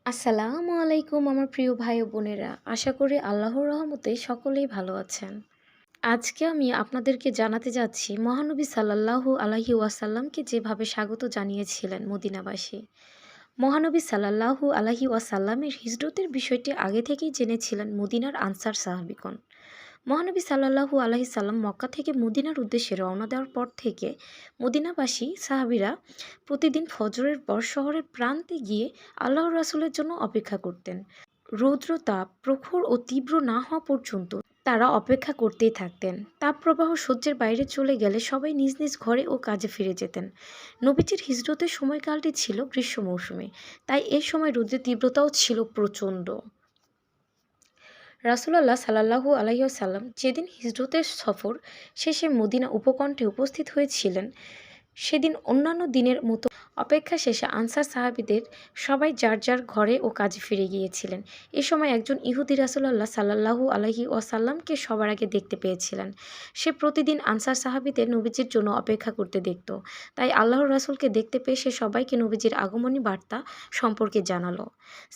আসসালামু আলাইকুম আমার প্রিয় ভাই ও বোনেরা। আশা করি আল্লাহর রহমতে সকলেই ভালো আছেন। আজকে আমি আপনাদেরকে জানাতে যাচ্ছি মহানবী সাল্লাল্লাহু আলাইহি ওয়াসাল্লামকে যেভাবে স্বাগত জানিয়েছিলেন মদিনাবাসী। মহানবী সাল্লাল্লাহু আলাইহি ওয়াসাল্লামের হিজরতের বিষয়টি আগে থেকেই জেনেছিলেন মদিনার আনসার সাহাবীগণ। মহানবী সাল্লাল্লাহু আলাইহি সাল্লাম মক্কা থেকে মদিনার উদ্দেশ্যে রওনা দেওয়ার পর থেকে মদিনাবাসী সাহাবীরা প্রতিদিন ফজরের পর শহরের প্রান্তে গিয়ে আল্লাহর রাসূলের জন্য অপেক্ষা করতেন। রৌদ্র তাপ প্রখর ও তীব্র না হওয়া পর্যন্ত তারা অপেক্ষা করতেই থাকতেন। তাপপ্রবাহ সহ্যের বাইরে চলে গেলে সবাই নিজ নিজ ঘরে ও কাজে ফিরে যেতেন। নবীজির হিজরতের সময়কালটি ছিল গ্রীষ্ম মৌসুমে, তাই এই সময় রৌদ্রের তীব্রতাও ছিল প্রচণ্ড। রাসূলুল্লাহ সাল্লাল্লাহু আলাইহি ওয়াসাল্লাম যেদিন হিজরতের সফর শেষে মদিনা উপকণ্ঠে উপস্থিত হয়েছিলেন, সেদিন অন্যান্য দিনের মতো অপেক্ষা শেষে আনসার সাহাবীদের সবাই যার যার ঘরে ও কাজে ফিরে গিয়েছিলেন। এ সময় একজন ইহুদি রাসূলুল্লাহ সাল্লাল্লাহু আলাইহি ওয়াসাল্লামকে সবার আগে দেখতে পেয়েছিলেন। সে প্রতিদিন আনসার সাহাবীদের নবীজির জন্য অপেক্ষা করতে দেখত। তাই আল্লাহর রাসূলকে দেখতে পেয়ে সে সবাইকে নবীজির আগমনী বার্তা সম্পর্কে জানালো।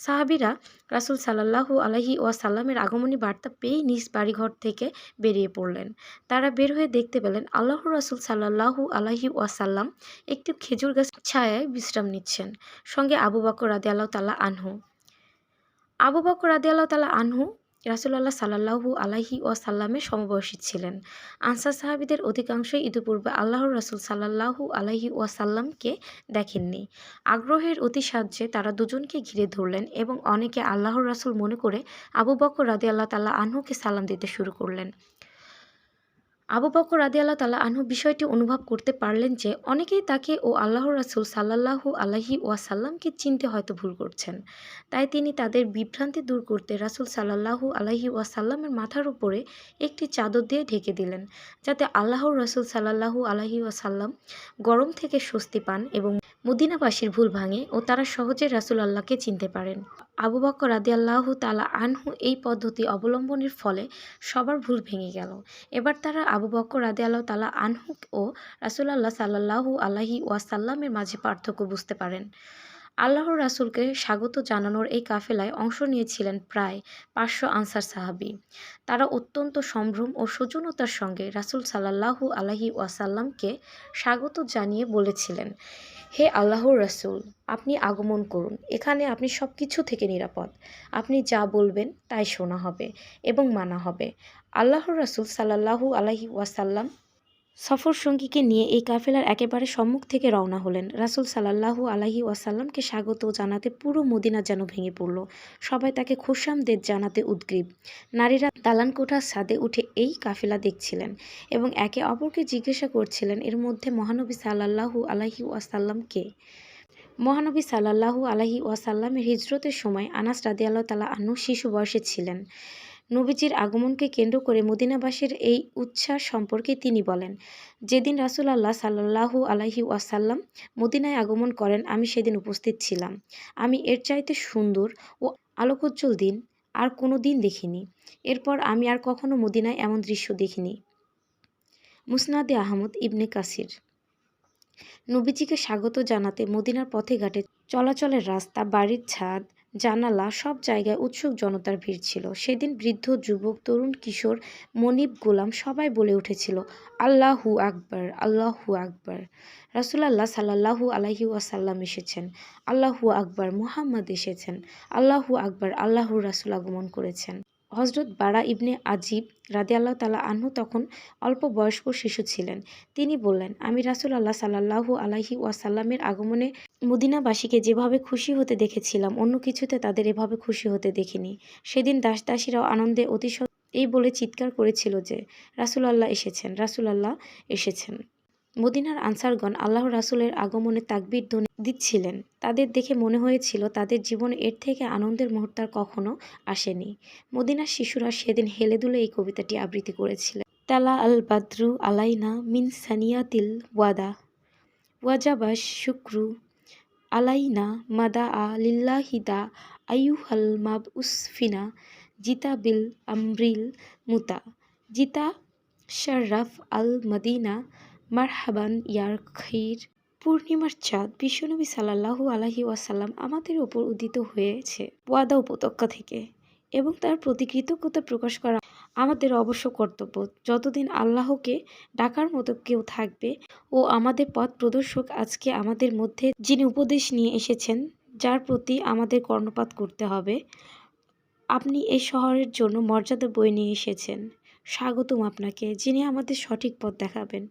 সাহাবীরা রাসূল সাল্লাল্লাহু আলাইহি ওয়াসাল্লামের আগমনী বার্তা পেয়েই নিজ বাড়িঘর থেকে বেরিয়ে পড়লেন। তারা বের হয়ে দেখতে পেলেন আল্লাহর রাসূল সাল্লাল্লাহু আলাইহি ওয়াসাল্লাম একটি খেজুর গাছের ছায়ায় বিশ্রাম নিচ্ছেন, সঙ্গে আবু বকর রাদিয়াল্লাহু তাআলা আনহু। আবু বকর রাদিয়াল্লাহু তাআলা আনহু রাসূলুল্লাহ সাল্লাল্লাহু আলাইহি ওয়াসাল্লামের সমবয়সী ছিলেন। আনসার সাহাবীদের অধিকাংশই ইতিপূর্বে আল্লাহর রাসূল সাল্লাল্লাহু আলাইহি ওয়াসাল্লামকে দেখেননি। আগ্রহের অতিসাহ্যে তারা দুজনকে ঘিরে ধরলেন এবং অনেকে আল্লাহর রাসূল মনে করে আবু বকর রাদিয়াল্লাহু তাআলা আনহুকে সালাম দিতে শুরু করলেন। আবু বকর রাদিয়াল্লাহু তাআলা আনহু বিষয়টি অনুভব করতে পারলেন যে অনেকেই তাকে ও আল্লাহর রাসূল সাল্লাল্লাহু আলাইহি ওয়াসাল্লামকে চিনতে হয়তো ভুল করছেন। তাই তিনি তাদের বিভ্রান্তি দূর করতে রাসূল সাল্লাল্লাহু আলাইহি ওয়াসাল্লামের মাথার উপরে একটি চাদর দিয়ে ঢেকে দিলেন, যাতে আল্লাহর রাসূল সাল্লাল্লাহু আলাইহি ওয়াসাল্লাম গরম থেকে স্বস্তি পান এবং মদিনাবাসীর ভুল ভাঙে ও তারা সহজে রাসূলুল্লাহকে চিনতে পারেন। আবু বকর রাদিয়াল্লাহু তাআলা আনহু এই পদ্ধতি অবলম্বনের ফলে সবার ভুল ভেঙে গেল। এবার তারা আবু বকর রাদিয়াল্লাহু তাআলা আনহু ও রাসূলুল্লাহ সাল্লাল্লাহু আলাইহি ওয়াসাল্লামের মাঝে পার্থক্য বুঝতে পারেন। আল্লাহর রাসূলকে স্বাগত জানানোর এই কাফেলায় অংশ নিয়েছিলেন প্রায় ৫০০ আনসার সাহাবী। তারা অত্যন্ত সম্ভ্রম ও সৌজন্যতার সঙ্গে রাসূল সাল্লাল্লাহু আলাইহি ওয়াসাল্লামকে স্বাগত জানিয়ে বলেছিলেন, হে আল্লাহর রাসূল, আপনি আগমন করুন। এখানে আপনি সব কিছু থেকে নিরাপদ। আপনি যা বলবেন তাই শোনা হবে এবং মানা হবে। আল্লাহর রাসূল সাল্লাল্লাহু আলাইহি ওয়াসাল্লাম সফর সঙ্গীকে নিয়ে এই কাফেলার একেবারে সম্মুখ থেকে রওনা হলেন। রাসূল সাল্লাল্লাহু আলাইহি ওয়াসাল্লামকে স্বাগত জানাতে পুরো মদিনা যেন ভেঙে পড়ল। সবাই তাকে খুশামদেদ জানাতে উদগ্রীব। নারীরা দালান কোঠার ছাদে উঠে এই কাফেলা দেখছিলেন এবং একে অপরকে জিজ্ঞাসা করছিলেন, এর মধ্যে মহানবী সাল্লাল্লাহু আলাইহি ওয়াসাল্লাম কে? মহানবী সাল্লাল্লাহু আলাইহি ওয়াসাল্লামের হিজরতের সময় আনাস রাদিয়াল্লাহু তাআলা আনহু শিশু বয়সে ছিলেন। নবীজির আগমনকে কেন্দ্র করে মদিনাবাসীর এই উচ্ছ্বাস সম্পর্কে তিনি বলেন, যেদিন রাসূলুল্লাহ সাল্লাল্লাহু আলাইহি ওয়াসাল্লাম মদিনায় আগমন করেন আমি সেদিন উপস্থিত ছিলাম। আমি এর চাইতে সুন্দর ও আলোকোজ্জ্বল দিন আর কোনো দিন দেখিনি। এরপর আমি আর কখনো মদিনায় এমন দৃশ্য দেখিনি। মুসনাদে আহমদ ইবনে কাসির। নবীজিকে স্বাগত জানাতে মদিনার পথে ঘাটে চলাচলের রাস্তা, বাড়ির ছাদ, জানালা সব জায়গায় উৎসুক জনতার ভিড় ছিল। সেদিন বৃদ্ধ, যুবক, তরুণ, কিশোর, মনিব, গোলাম সবাই বলে উঠেছিল, আল্লাহু আকবার, আল্লাহু আকবার। রাসূলুল্লাহ সাল্লাল্লাহু আলাইহি ওয়াসাল্লাম এসেছেন। আল্লাহু আকবার, মুহাম্মদ এসেছেন। আল্লাহু আকবার, আল্লাহর রাসূল আগমন করেছেন। হযরত বারা ইবনে আজিব রাদিয়াল্লাহু তাআলা আনহু তখন অল্প বয়স্ক শিশু ছিলেন। তিনি বললেন, আমি রাসূলুল্লাহ সাল্লাল্লাহু আলাইহি ওয়াসাল্লামের আগমনে মদিনাবাসীকে যেভাবে খুশি হতে দেখেছিলাম, অন্য কিছুতে তাদের এভাবে খুশি হতে দেখিনি। সেদিন দাস-দাসীরাও আনন্দে অতিশয় এই বলে চিৎকার করেছিল যে, রাসূলুল্লাহ এসেছেন, রাসূলুল্লাহ এসেছেন। মদিনার আনসারগণ আল্লাহর রাসূলের আগমনে তাকবীর ধ্বনি দিচ্ছিলেন। তাদের দেখে মনে হয়েছিল তাদের জীবনে এর থেকে আনন্দের মুহূর্ত আর কখনো আসেনি। মদিনার শিশুরা সেদিন হেলে দুলে এই কবিতাটি আবৃত্তি করেছিলেন। তালা আল বাদরু আলাইনা মিন সানিয়াতিল ওয়াদা ওয়াজাবাশ শুক্রু আলাইনা মাদা আ লিল্লাহিদা আইয়ুহাল মাবউসফিনা জিতা বিল আমরিল মুতা জিতা শাররাফ আল মদিনা মারহাবান ইয়ার খৈর পূর্ণিমার চাঁদ বিশ্বনবী সাল্লাল্লাহু আলাইহি ওয়াসাল্লাম আমাদের ওপর উদিত হয়েছে ওয়াদা উপত্যকা থেকে, এবং তার প্রতি কৃতজ্ঞতা প্রকাশ করা আমাদের অবশ্য কর্তব্য। যতদিন আল্লাহকে ডাকার মতো কেউ থাকবে ও আমাদের পথ প্রদর্শক আজকে আমাদের মধ্যে যিনি উপদেশ নিয়ে এসেছেন, যার প্রতি আমাদের কর্ণপাত করতে হবে। আপনি এই শহরের জন্য মর্যাদা বয়ে নিয়ে এসেছেন। স্বাগতম আপনাকে, যিনি আমাদের সঠিক পথ দেখাবেন।